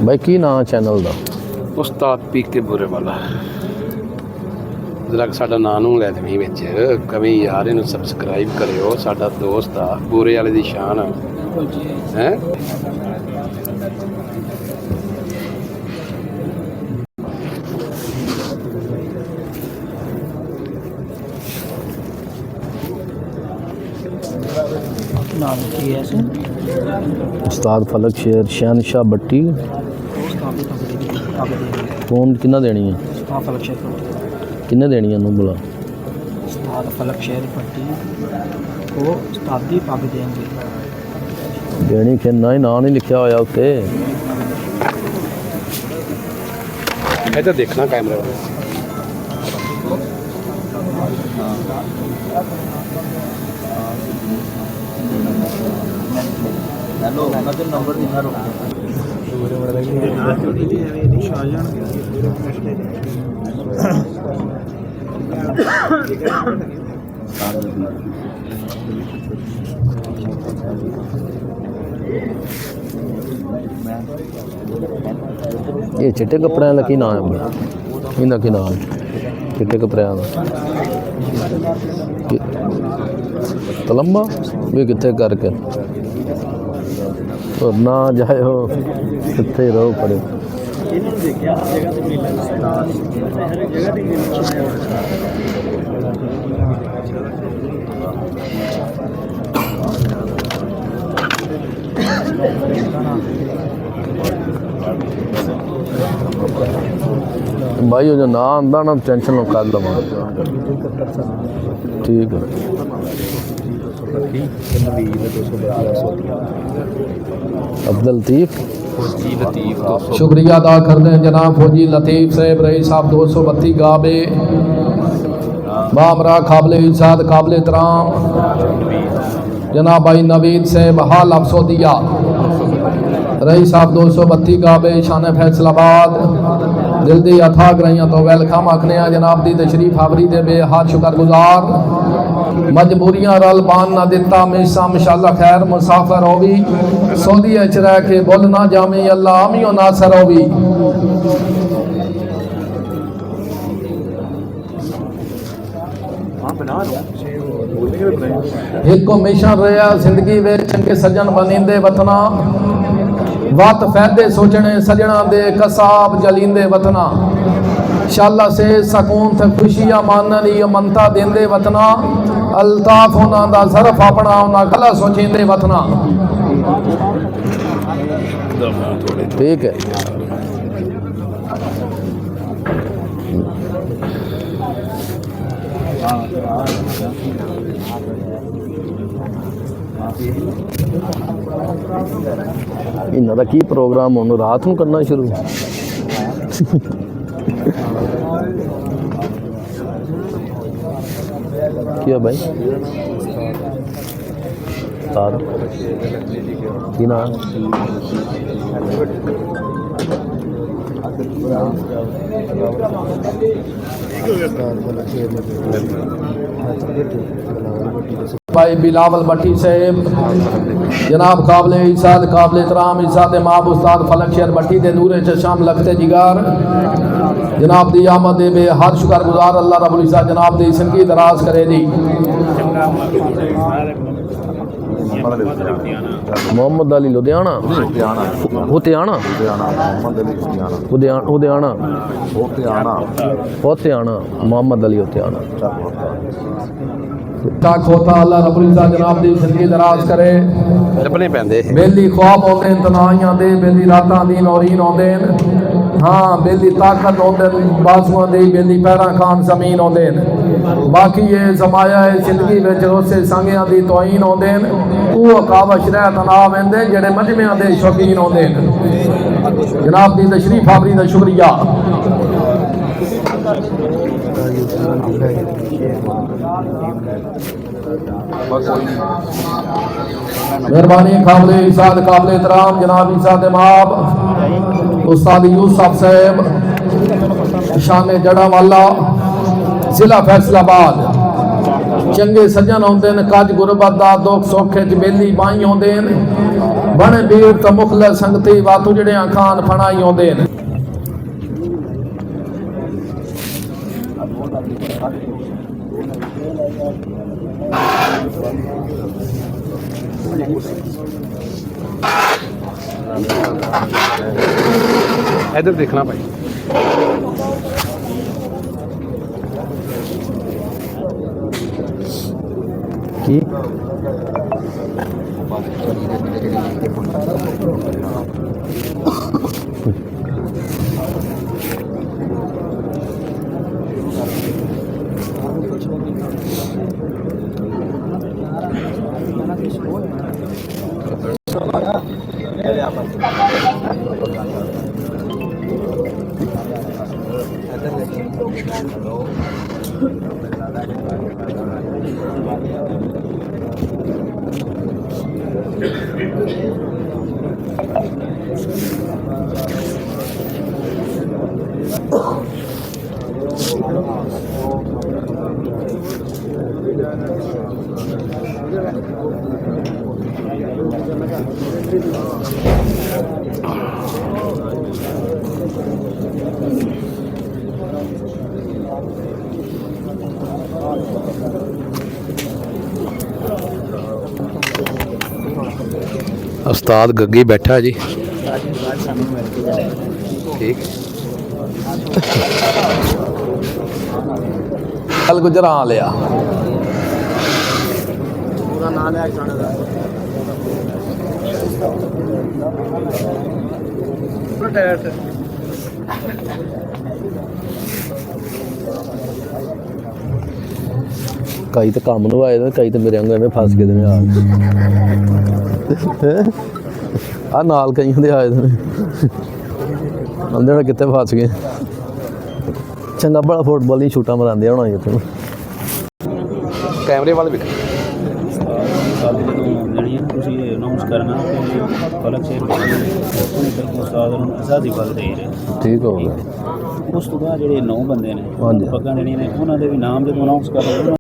ਬਾਈ ਕੀ ਨਾਂ ਚੈਨਲ ਦਾ? ਉਸਤਾਦ ਪੀਕੇ ਬੁਰੇ ਵਾਲਾ। ਜਰਾ ਸਾਡਾ ਨਾਂ ਨੂੰ ਲੈ ਦੇਵੀਂ ਵਿੱਚ ਕਵੀ ਯਾਰ, ਇਹਨੂੰ ਸਬਸਕ੍ਰਾਈਬ ਕਰਿਓ। ਸਾਡਾ ਦੋਸਤ ਆ, ਬੂਰੇ ਵਾਲੇ ਦੀ ਸ਼ਾਨ ਹੈ। नाम की है ਉਸਤਾਦ ਫਲਕ ਸ਼ੇਰ ਸ਼ਹਿਨशाह ਬੱਟੀ। ਕੌਣ ਕਿੰਨਾ ਦੇਣੀ ਹੈ? उस्ताद फलक शेर पट्टी, ਕਿੰਨੇ ਦੇਣੀ ਇਹਨੂੰ ਬੁਲਾ? उस्ताद फलक शेर पट्टी को उस्तादी पग देंगे। ਦੇਣੀ ਕਿ ਨਾ ਹੀ ਨਾਂ ਨਹੀਂ ਲਿਖਿਆ ਹੋਇਆ ਉੱਤੇ। ਇੱਧਰ ਦੇਖਣਾ ਕੈਮਰੇ ਵੱਲ। हेलो मैं तो नंबर देना रोक ਇਹ ਚਿੱਟੇ ਕੱਪੜਿਆਂ ਦਾ ਕੀ ਨਾਮ ਹੈ? ਇਹਦਾ ਕੀ ਨਾਮ ਹੈ? ਚਿੱਟੇ ਕੱਪੜਿਆਂ ਦਾ ਤਲੰਬਾ ਵੀ ਕਿੱਥੇ ਕਰਕੇ और ना जाओ कितने रहो पड़े। भाई जो ना आंदा ना टेंशन कर लवा। ठीक है। अब्दुल लतीफ़ शुक्रिया अदा करते हैं जनाब फौजी लतीफ़ साहब रही साहब 232 गाबे बामरा काबिल इजाद काबिल एहतराम जनाब भाई नवीद साहब हाल अफसोदिया रही साहब 232 गाबे शान फैसलाबाद दिल दी अथा ग्राइयां तो वेलकम आखने जनाब दी तशरीफ हावरी दे बेहद शुक्रगुजार। मजबूरियां रल बान ना दिता हमेशा इंशाअल्लाह खैर मुसाफिर होवी सऊदी च रह के बोल ना जामी अल्लाह आमियो नासर होवी। एक मिशन रहा जिंदगी में चंगे सज्जन बनींदे वतना वत फैदे सोचने सजना दे कसाब जलींदे वतना शाला से सकून थे खुशियां मानने मनता देंदे वतना अल्ताफ होना दा सरफ अपना होना गला सोचेंदे वतना। ठीक है। इन्हों का की प्रोग्राम होने रात को करना शुरू क्या भाई तार की ना भाई बिलावल भट्टी साहब जनाब काबिल इजाद काबिल एहतराम इजाद माब उस्ताद फलक शेर भट्टी दे नूरे चशाम लगते जिगार जनाब दी आमद दे हर शुक्रगुजार अल्लाह रब्बुल इज्जत जनाब दी जिंदगी दराज करे दी। मोहम्मद अली लुधियाना लुधियाना मोहम्मद अली लुधियाना तक होता अल्लाह रब्बुल इज्जत जनाब दी जिंदगी दराज करे। ਲੱਭਣੇ ਪੈਂਦੇ बेली ख्वाब होंदे तनाइयां दे बेली रातां दी नौरीन होंदे हाँ बेली ताकत होंदे बाजुआं दे बेली पैरां खान जमीन होंदे बाकी ये जमाया है जिंदगी विच रोसे संगियां दी तोहीन होंदे वो कावश रह तनाव वेंदे जेड़े मजमियां दे शौकीन होंदे जनाब दी तशरीफ आवरी दा शुक्रिया। मेहरबानी काबिल इजाद काबिल एहतराम जनाब इजाद माब उस्ताद यूसुफ साहब शान जड़ा वाला जिला फैसलाबाद चंगे सज्जन होंदे ने कज गुरबत दा दुख सौखे च बेली बाई होंदे ਬਣੇ ਵੀਰ ਤੇ ਮੁਖਲੇ ਸੰਗਤੀ ਵਾਤੂ ਜਿਹੜਿਆਂ ਖਾਨ ਫਣਾਈ ਆਉਂਦੇ ਨੇ इधर देखना भाई की उस्ताद गग्गी बैठा जी ठीक कल गुजरा लिया कई तो काम ਨੂੰ ਆਏ ਨੇ ਕਈ ਤਾਂ ਮੇਰੇ ਵਾਂਗੂ ਐਵੇਂ ਫਸ ਗਏ ਨੇ ਆ ਨਾਲ ਕਈਆਂ ਦੇ ਆਏ ਨੇ ਅੰਦਰ ਨਾ ਕਿੱਥੇ ਫਸ ਗਏ ਚੰਗਾ ਬੜਾ ਫੁੱਟਬਾਲ ਦੀ ਸ਼ੂਟਾਂ ਮਰਾਉਂਦੇ ਹੋਣਾ ਇੱਥੇ कैमरे वाले भी ਜਿਹੜੀਆਂ ਤੁਸੀਂ ਅਨਾਉਂਸ ਕਰਨਾ ਕਿ ਫਲਕ ਸ਼ੇਰ ਬਿਲਕੁਲ ਉਸਤਾਦ ਨੂੰ ਆਜ਼ਾਦੀ ਵੱਲ ਦੇ ਰਹੇ ਠੀਕ ਹੋ ਗਿਆ ਉਸ ਤੋਂ ਬਾਅਦ ਜਿਹੜੇ 9 ਬੰਦੇ ਨੇ ਹਾਂਜੀ। ਪੱਗਾਂ ਜਿਹੜੀਆਂ ਨੇ ਉਹਨਾਂ ਦੇ ਵੀ ਨਾਮ ਜਦੋਂ ਅਨਾਉਂਸ ਕਰ ਰਹੇ